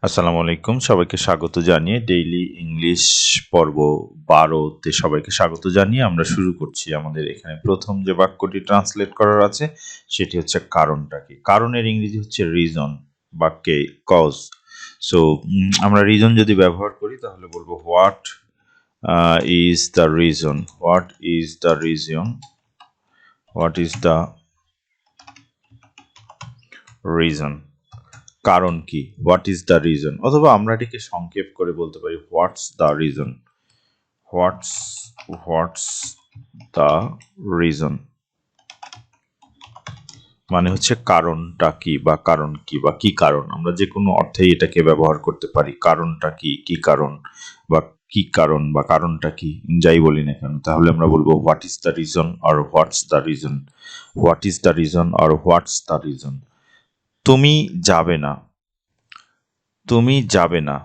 আসসালামু আলাইকুম, সবাইকে স্বাগত জানিয়ে ডেইলি ইংলিশ পর্ব 12-তে সবাইকে স্বাগত জানিয়ে আমরা শুরু করছি। আমাদের এখানে প্রথম যে বাক্যটি ট্রান্সলেট করার আছে সেটি হচ্ছে কারণটা কি। কারণের ইংরেজি হচ্ছে রিজন, বাক্যে কজ। সো আমরা রিজন যদি ব্যবহার করি তাহলে বলবো what is the reason, what is the reason, what is the reason, কারণ কি, হোয়াট ইজ দ্য রিজন। অথবা আমরা এটিকে সংক্ষেপ করে বলতে পারি হোয়াটস the reason, what's the reason মানে হচ্ছে কারণটা কি বা কারণ কি বা কি কারণ। আমরা যে কোনো অর্থেই এটাকে ব্যবহার করতে পারি। কারণটা কি, কি কারণ বা কি কারণ বা কারণটা কি, যাই বলি না কেন, তাহলে আমরা বলবো হোয়াট ইজ দ্য রিজন আর what's the reason, what is the reason আর হোয়াটস দ্য রিজন। তুমি যাবে না, তুমি যাবে না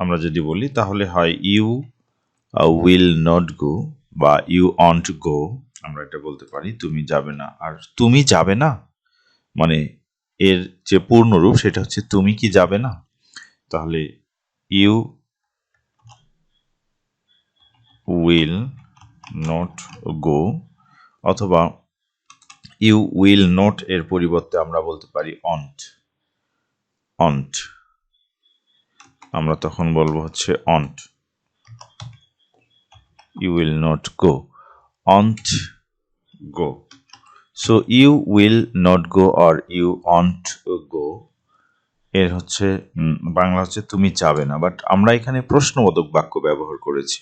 আমরা যদি বলি তাহলে হয় ইউ উইল নট গো বা ইউ ওয়ন্ট গো, আমরা এটা বলতে পারি তুমি যাবে না। আর তুমি যাবে না মানে এর যে পূর্ণরূপ সেটা হচ্ছে তুমি কি যাবে না, তাহলে ইউ উইল নট গো অথবা ইউ উইল নট এর পরিবর্তে আমরা বলতে পারি অন্ট, অন্ট, আমরা তখন বলবো হচ্ছে won't, you will not go, won't go. So you will not go or you won't go এর হচ্ছে বাংলা হচ্ছে তুমি যাবে না, বাট আমরা এখানে প্রশ্নবোধক বাক্য ব্যবহার করেছি।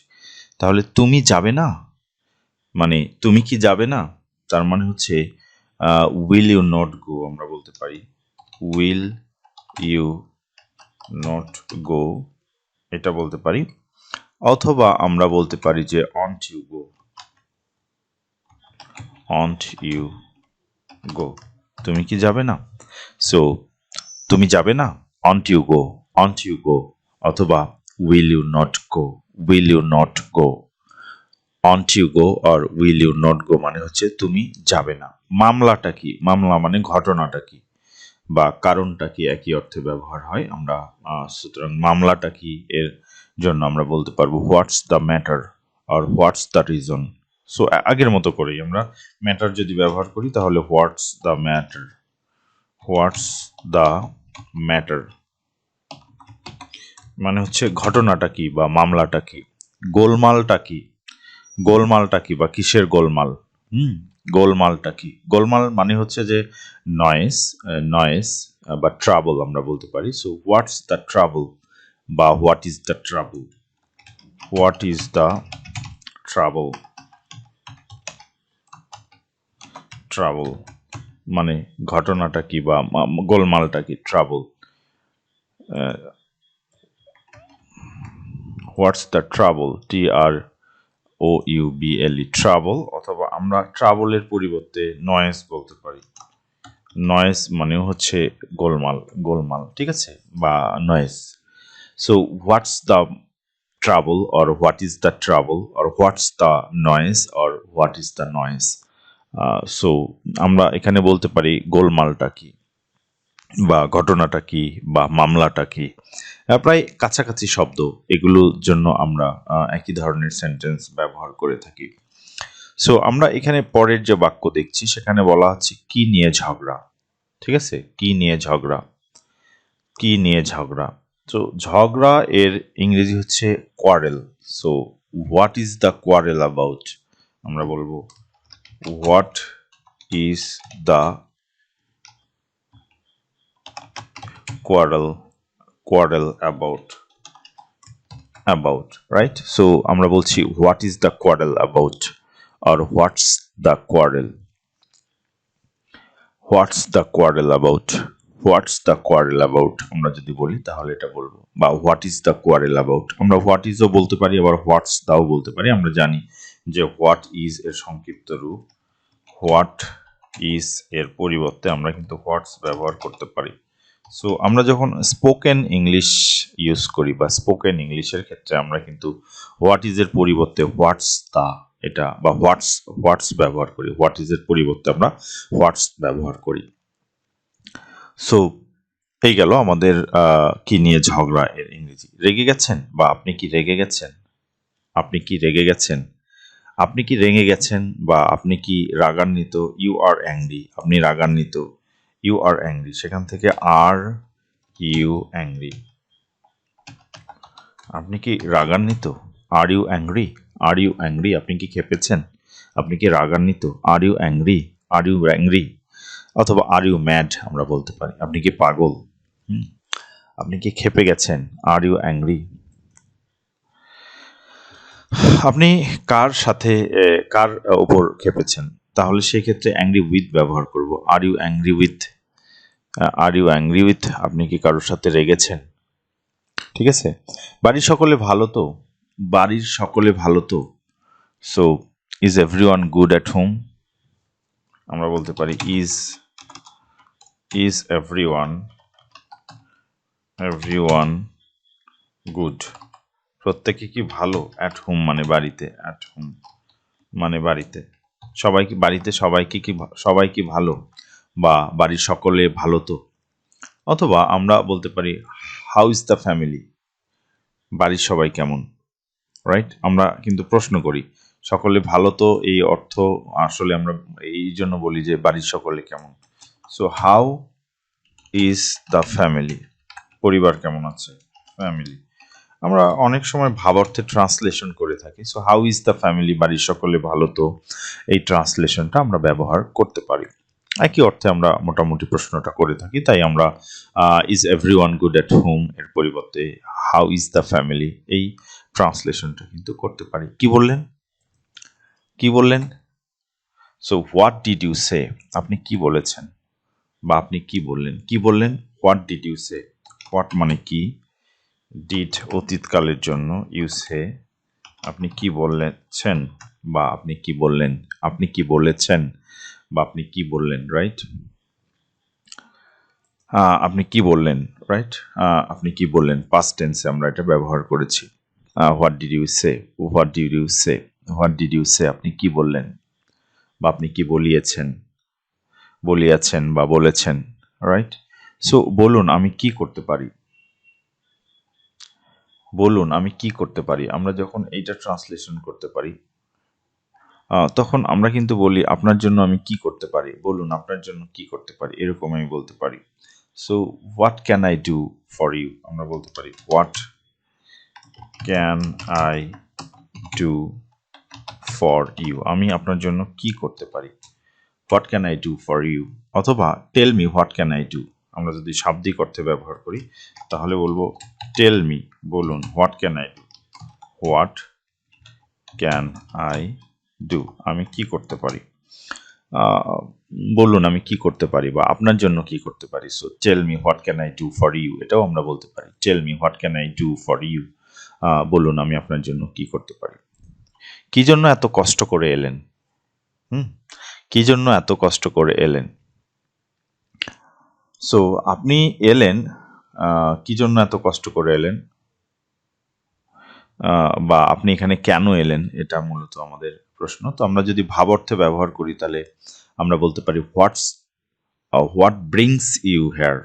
তাহলে তুমি যাবে না মানে তুমি কি যাবে না, তার মানে হচ্ছে উইল ইউ নট গো আমরা বলতে পারি উইল ইউ নট গো, এটা বলতে পারি। অথবা আমরা বলতে পারি যে won't you go, won't you go, তুমি কি যাবে না। সো তুমি যাবে না, won't you go, won't you go অথবা will you not go, will you not go, won't you go or will you not go মানে হচ্ছে তুমি যাবে না। মামলাটা কি, মামলা মানে ঘটনাটা কি বা কারণটা কি একই অর্থে ব্যবহার হয়। আমরা সুতরাং মামলাটা কি এর জন্য আমরা বলতে পারবো হোয়াটস দ্য ম্যাটার আর হোয়াটস দ্য রিজন। সো আগের মতো করেই আমরা ম্যাটার যদি ব্যবহার করি তাহলে what's the matter, what's the matter মানে হচ্ছে ঘটনাটা কি বা মামলাটা কি। গোলমালটা কি, গোলমালটা কি বা কিসের গোলমাল, গোলমালটা কি। গোলমাল মানে হচ্ছে যে নয়েস, নয়েস বা ট্রাবল আমরা বলতে পারি। সো হোয়াটস দ্য ট্রাবল বা what is the trouble, what is the trouble, trouble মানে ঘটনাটা কি বা গোলমালটা কি, trouble. What's the trouble, TROUBLE, trouble. অথবা আমরা ট্রাবলের পরিবর্তে নয়েজ বলতে পারি। নয়েজ মানে হচ্ছে গোলমাল, গোলমাল, ঠিক আছে, বা noise. So what's the trouble or what is the trouble or what's the noise or what is the noise. So আমরা এখানে বলতে পারি গোলমালটা কি বা ঘটনাটা কি বা মামলাটা কি। প্রায় কাছাকাছি শব্দ, এগুলোর জন্য আমরা একই ধরনের সেন্টেন্স ব্যবহার করে থাকি। সো আমরা এখানে পরের যে বাক্য দেখছি সেখানে বলা হচ্ছে কি নিয়ে ঝগড়া, ঠিক আছে, কি নিয়ে ঝগড়া, কি নিয়ে ঝগড়া। তো ঝগড়া এর ইংরেজি হচ্ছে quarrel. So what is the quarrel about, আমরা বলবো what is the quarrel about, about, right. So আমরা বলছি what is the quarrel about আর what's the quarrel, what's the quarrel about, what's the quarrel about আমরা যদি বলি তাহলে এটা বলবো। বা what is the quarrel about, আমরা হোয়াট ইজও বলতে পারি আবার হোয়াটস দাও বলতে পারি। আমরা জানি যে হোয়াট ইজ এর সংক্ষিপ্ত রূপ, হোয়াট ইজ এর পরিবর্তে আমরা কিন্তু হোয়াটস ব্যবহার করতে পারি। সো আমরা যখন স্পোকেন ইংলিশ ইউজ করি বা স্পোকেন ইংলিশের ক্ষেত্রে আমরা কিন্তু হোয়াট ইজ এর পরিবর্তে হোয়াটস দা এটা বা হোয়াটস ব্যবহার করি, হোয়াট ইজ এর পরিবর্তে আমরা হোয়াটস ব্যবহার করি। সো এই গেল আমাদের কি নিয়ে ঝগড়া এর ইংরেজি। রেগে গেছেন বা আপনি কি রেগে গেছেন? আপনি কি রেগে গেছেন? আপনি কি রেগে গেছেন বা আপনি কি রাগান্বিত? You are angry. আপনি রাগান্বিত। You are angry. সেখান থেকে আর ইউ অ্যাংরি। আপনি কি রাগান্বিত? Are you angry? Are you angry? আপনি কি ক্ষেপেছেন? আপনি কি রাগান্বিত? Are you angry? Are you angry? অথবা আর ইউ ম্যাড আমরা বলতে পারি। আপনি কি পাগল? হুম? আপনি কি ক্ষেপে গেছেন? Are you angry? আপনি কার সাথে কার উপর ক্ষেপেছেন? তাহলে সেক্ষেত্রে অ্যাংরি উইথ ব্যবহার করব। Are you angry with? Are you angry with? আপনি কি কারোর সাথে রেগেছেন? ঠিক আছে? বাড়ির সকলে ভালো তো? বাড়ির সকলে ভালো তো? So is everyone good at home? আমরা বলতে পারি ইজ এভরিওয়ান গুড? প্রত্যেকে কি ভালো? অ্যাট হোম মানে বাড়িতে। অ্যাট হোম মানে বাড়িতে। সবাই কি বাড়িতে সবাই কি ভালো? বা বাড়ির সকলে ভালো তো? অথবা আমরা বলতে পারি হাউ ইজ দ্য ফ্যামিলি? বাড়ির সবাই কেমন? রাইট? আমরা কিন্তু প্রশ্ন করি। সকলে ভালো তো এই অর্থ আসলে আমরা এই জন্য বলি যে বাড়ির সকলে কেমন। So how is the family? পরিবার কেমন আছে? ফ্যামিলি। আমরা অনেক সময় ভাবার্থে ট্রান্সলেশন করে থাকি। So how is the family? বাড়ির সকলে ভালো তো? এই ট্রান্সলেশনটা আমরা ব্যবহার করতে পারি। একই অর্থে আমরা মোটামুটি প্রশ্নটা করে থাকি। তাই আমরা is everyone good at home এর পরিবর্তে হাউ ইজ দ্য ফ্যামিলি এই ট্রান্সলেশনটা কিন্তু করতে পারি। কি বললেন? কি বললেন? So what did you say? আপনি কি বলেছেন বা আপনি কি বললেন? কি বললেন? What did you say? What মানে কি? ডিড অতীতকালের জন্য, ইউ সে আপনি কি বলেছেন বা আপনি কি বললেন? আপনি কি বলেছেন বা আপনি কি বললেন? রাইট? আপনি কি বললেন? রাইট? আপনি কি বললেন? পাস্ট টেন্সে আমরা এটা ব্যবহার করেছি। What did you say? What did you say? What did you say? আপনি কি বললেন বা আপনি কি বলিয়াছেন বা বলেছেন? রাইট? সো বলুন আমি কি করতে পারি? বলুন আমি কি করতে পারি? আমরা যখন এইটা ট্রান্সলেশন করতে পারি তখন আমরা কিন্তু বলি আপনার জন্য আমি কি করতে পারি? বলুন আপনার জন্য কি করতে পারি? এরকম আমি বলতে পারি। So what can I do for you? আমরা বলতে পারি what can I do for you? আমি আপনার জন্য কি করতে পারি? What can I do for you? অথবা tell me what can I do? আমরা যদি শাব্দিক অর্থে ব্যবহার করি তাহলে বলবো টেল মি, বলুন what can I do? What can I do? আমি কি করতে পারি? বলুন আমি কি করতে পারি বা আপনার জন্য কি করতে পারি? So tell me what can I do for you, এটাও আমরা বলতে পারি tell me what can I do for you. বলুন আমি আপনার জন্য কি করতে পারি? কি জন্য এত কষ্ট করে এলেন? হুম, কি জন্য এত কষ্ট করে এলেন? সো আপনি এলেন, কি জন্য এত কষ্ট করে এলেন? বা আপনি এখানে কেন এলেন? এটা মূলত আমাদের প্রশ্ন। তো আমরা যদি ভাব অর্থে ব্যবহার করি তাহলে আমরা বলতে পারি হোয়াট ব্রিংস ইউ হেয়ার?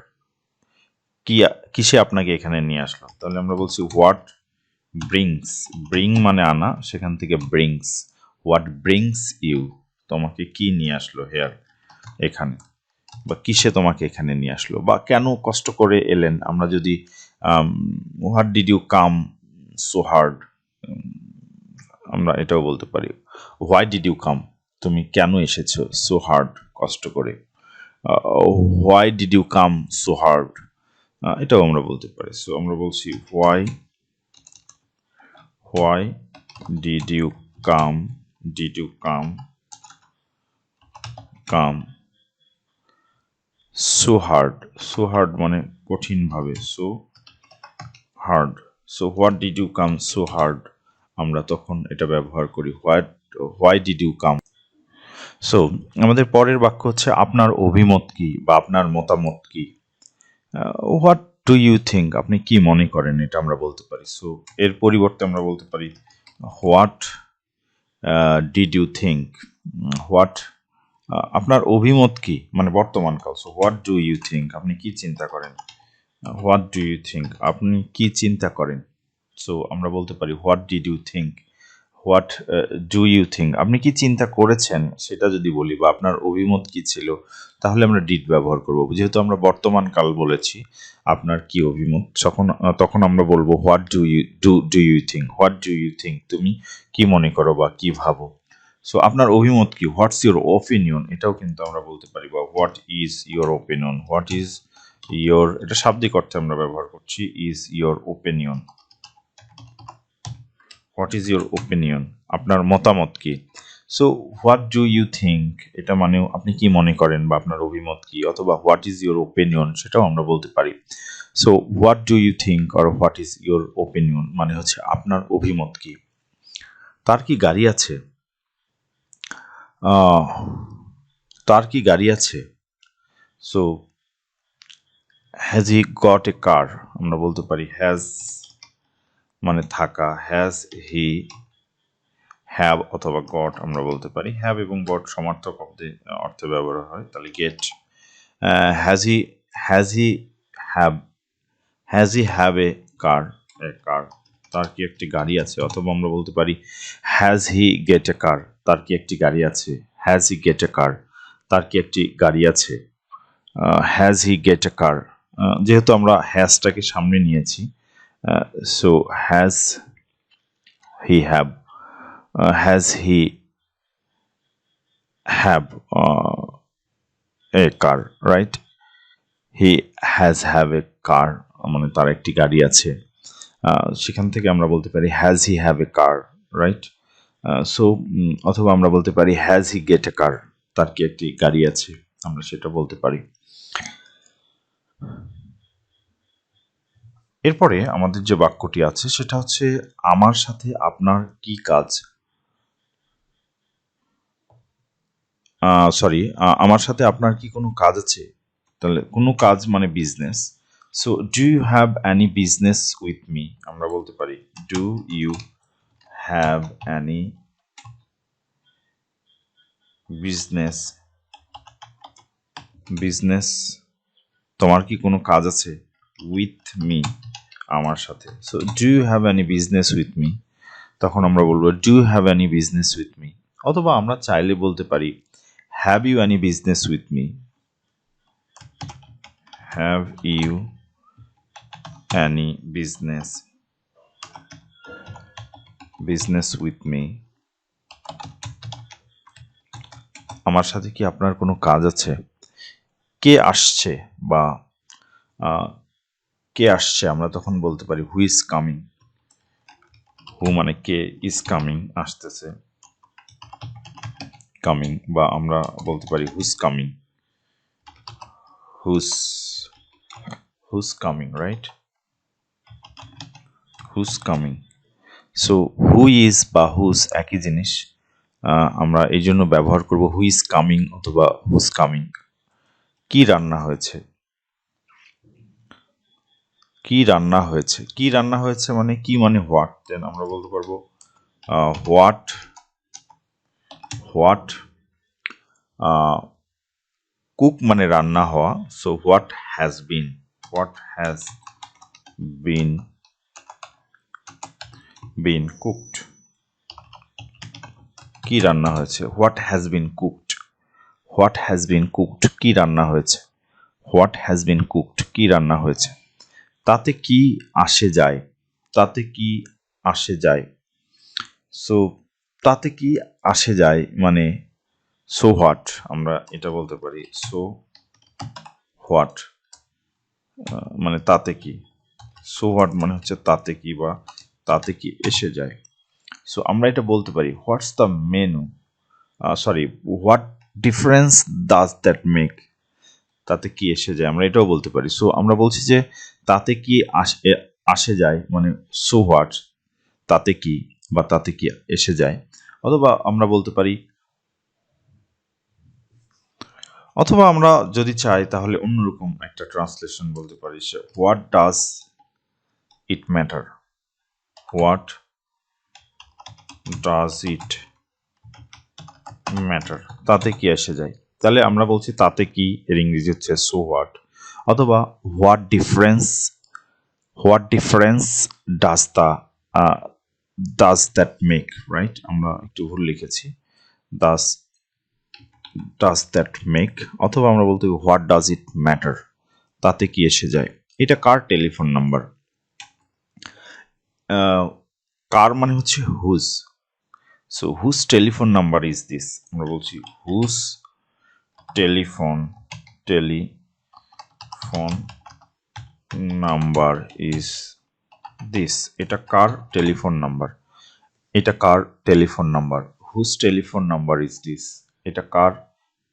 কিসে আপনাকে এখানে নিয়ে আসলো? তাহলে আমরা বলছি হোয়াট ব্রিংস। ব্রিং মানে আনা, সেখান থেকে ব্রিংস। What brings you? তোমাকে কি নিয়ে আসলো হেয়ার? এখানে। বা কিসে তোমাকে এখানে নিয়ে আসলো? বা কেন কষ্ট করে এলেন? আমরা যদি what did you come so hard, আমরা এটাও বলতে পারি হোয়াই ডিড ইউ কাম? তুমি কেন এসেছো সো হার্ড, কষ্ট করে? Why did you come so hard? এটাও আমরা বলতে পারি। সো আমরা বলছি why did you come come so hard? So hard মানে কঠিনভাবে, so hard. So what did you come so hard? আমরা তখন এটা ব্যবহার করি why did you come? So আমাদের পরের বাক্য হচ্ছে আপনার অভিমত কি বা আপনার মতামত কি? What do you think? আপনি কি মনে করেন? এটা আমরা বলতে পারি। সো এর পরিবর্তে আমরা বলতে পারি what did you think? What আপনার অভিমত কি মানে বর্তমানকাল। So what do you think? আপনি কি চিন্তা করেন? হোয়াট ডু ইউ থিঙ্ক, আপনি কি চিন্তা করেন। সো আমরা বলতে পারি what did you think, what do you think, আপনি কি চিন্তা করেছেন সেটা যদি বলি, বা আপনার অভিমত কি ছিল, তাহলে আমরা ডিড ব্যবহার করব। যেহেতু আমরা বর্তমান কাল বলেছি, আপনার কি অভিমত, তখন আমরা বলবো what do you think, what do you think, তুমি কি মনে করো বা কি ভাবো। সো আপনার অভিমত কি, হোয়াটস ইউর ওপিনিয়ন, এটাও কিন্তু আমরা বলতে পারি, বা what is your opinion, what is your, এটা শাব্দিক অর্থে আমরা ব্যবহার করছি, is your opinion, what is your opinion, আপনার মতামত কি। So what do you think, এটা মানেও আপনি কি মনে করেন বা আপনার অভিমত কি, অথবা হোয়াট ইজ ইয়োর ওপিনিয়ন সেটাও আমরা বলতে পারি। So what do you think or what is your opinion মানে হচ্ছে আপনার অভিমত কি। তার কি গাড়ি আছে, আহ, তার কি গাড়ি আছে। So has he got a car, আমরা বলতে পারি হ্যাজ মানে থাকা, হ্যাজ হি, হ্যাভ অথবা গট আমরা বলতে পারি, হ্যাভ এবং গট সমার্থক অর্থে ব্যবহার হয়, তাহলে get. Has he, has he have, has he have a car, a car, তার কি একটি গাড়ি আছে, অথবা আমরা বলতে পারি has he get A car, তার কি একটি গাড়ি আছে, has he get A car, তার কি একটি গাড়ি আছে। হ্যাজ হি গেট এ কার, যেহেতু আমরা হ্যাজটাকে সামনে নিয়েছি, so has he have, has he have a car, right, he have a car মানে তার একটি গাড়ি আছে। সেখান থেকে আমরা বলতে পারি has he have a car, right. So অথবা আমরা বলতে পারি has he get A car, তার কি একটি গাড়ি আছে, আমরা সেটা বলতে পারি। এরপরে আমাদের যে বাক্যটি আছে সেটা হচ্ছে আমার সাথে আপনার কি কাজ, সরি, আমার সাথে আপনার কি কোনো কাজ আছে, তাহলে কোনো কাজ মানে business. So do you have any business with me, আমরা বলতে পারি do you have any business, business, তোমার কি কোনো কাজ আছে, উইথ মি আমার সাথে। So do you have any business with me, তখন আমরা বলবো do you have any business with me. অথবা আমরা চাইলে বলতে পারি have you any business with me, have you any business with me, আমার সাথে কি আপনার কোনো কাজ আছে। কে আসছে বা কে আসছে, আমরা তখন বলতে পারি হু ইজ কামিং, হু মানে কে, ইজ কামিং আসতেছে, কামিং, বা আমরা বলতে পারি who's coming, who's, who's coming, right, who's coming. So who is বা হুজ একই জিনিস, আমরা এই জন্য ব্যবহার করব হু ইজ কামিং অথবা হুজ কামিং। কি রান্না হয়েছে, কি রান্না হয়েছে, কি রান্না হয়েছে মানে কি মানে হোয়াট, দেন আমরা বলতে পারবো হোয়াট, হোয়াট কুক মানে রান্না হওয়া, so what has been, what has been, bin cooked, কি রান্না হয়েছে, what has been cooked, what has been cooked, কি রান্না হয়েছে, হোয়াট হ্যাজ বিন কুকড, কি রান্না হয়েছে। তাতে কি আসে যায়, তাতে কি আসে যায়। সো তাতে কি আসে যায় মানে সো হোয়াট, আমরা এটা বলতে পারি সো হোয়াট মানে তাতে কি, সো হোয়াট মানে হচ্ছে তাতে কি বা তাতে কি এসে যায়। সো আমরা এটা বলতে পারি what's the menu, sorry, what difference does that make, তাতে কি এসে যায়, আমরা এটাও বলতে পারি। সো আমরা বলছি যে তাতে কি আসে যায় মানে সো হোয়াট, তাতে কি বা তাতে কি এসে যায়। অথবা আমরা বলতে পারি, অথবা আমরা যদি চাই তাহলে অন্যরকম একটা ট্রান্সলেশন বলতে পারি, what does it matter, what does it matter, তাতে কি এসে যায়। তাহলে আমরা বলছি তাতে কি, এর ইংরেজি হচ্ছে সো হোয়াট। অথবা what difference does the does that make, right? আমরা একটু ভুল লিখেছি, ডাজ ডাজ দ্যাট মেক, অথবা আমরা বলতে হোয়াট ডাজ ইট ম্যাটার, তাতে কি এসে যায়। এটা কার টেলিফোন নাম্বার? কার মানে হচ্ছে whose. So whose telephone number is this, আমরা বলছি whose telephone number is this. এটা কার টেলিফোন নাম্বার? এটা কার telephone number? Whose telephone number is this, এটা কার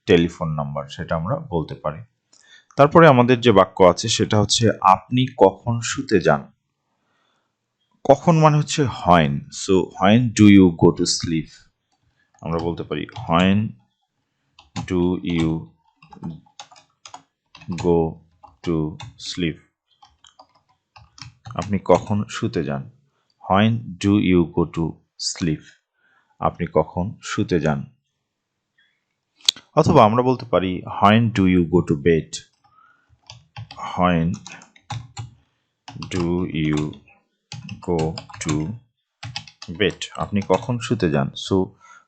টেলিফোন নাম্বার, সেটা আমরা বলতে পারি। তারপরে আমাদের যে বাক্য আছে সেটা হচ্ছে আপনি কখন শুতে যান। কখন মানে হচ্ছে when. So when do you go to sleep, আমরা বলতে পারি when do you go to sleep, আপনি কখন শুতে যান। When do you go to sleep, আপনি কখন শুতে যান। অথবা আমরা বলতে পারি when do you go to bed, when do you go to bed, আপনি কখন শুতে যান। So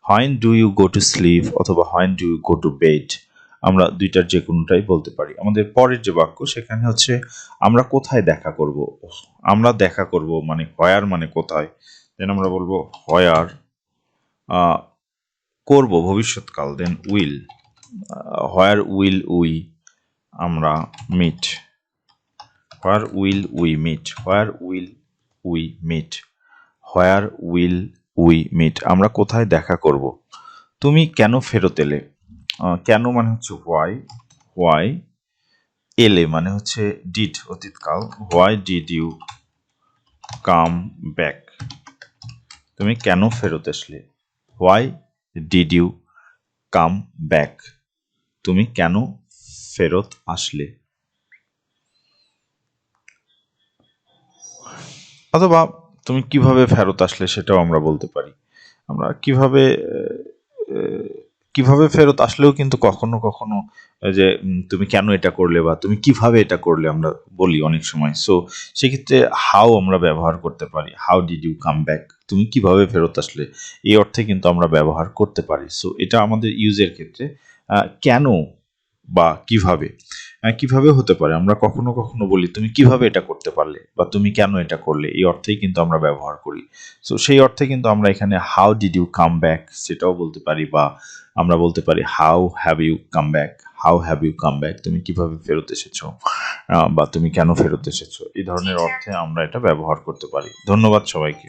when do you go to sleep অথবা when do you go to bed, আমরা দুইটার যে কোনোটাই বলতে পারি। আমাদের পরের যে বাক্য সেখানে হচ্ছে আমরা কোথায় দেখা করব। আমরা দেখা করব মানে হোয়ার মানে কোথায়, দেন আমরা বলবো হোয়ার করব ভবিষ্যৎকাল, then will, where will we আমরা meet, where will we meet, where will we meet, where will we meet, আমরা কোথায় দেখা করব। তুমি কেন ফেরত এলে, কেন মানে হচ্ছে হোয়াই, হোয়াই এলে মানে হচ্ছে ডিড অতীতকাল, why did you come back, তুমি কেন ফেরত আসলে, why did you come back, তুমি কেন ফেরত আসলে। অথবা তুমি কিভাবে ফেরত আসলে সেটাও আমরা বলতে পারি। আমরা কিভাবে কিভাবে ফেরত আসলেও কিন্তু কখনো কখনো যে তুমি কেন এটা করলে বা তুমি কিভাবে এটা করলে আমরা বলি অনেক সময়। সো সেক্ষেত্রে হাউ আমরা ব্যবহার করতে পারি, how did you come back, তুমি কিভাবে ফেরত আসলে, এই অর্থে কিন্তু আমরা ব্যবহার করতে পারি। সো এটা আমাদের ইউজের ক্ষেত্রে কেন বা কিভাবে, কিভাবে হতে পারে, আমরা কখনো কখনো বলি তুমি কিভাবে এটা করতে পারলে বা তুমি কেন এটা করলে, এই অর্থেই কিন্তু আমরা ব্যবহার করি। সো সেই অর্থে কিন্তু আমরা এখানে how did you come back সেটাও বলতে পারি, বা আমরা বলতে পারি how have you come back, how have you come back, তুমি কিভাবে ফেরত এসেছো বা তুমি কেন ফেরত এসেছো, এই ধরনের অর্থে আমরা এটা ব্যবহার করতে পারি। ধন্যবাদ সবাইকে।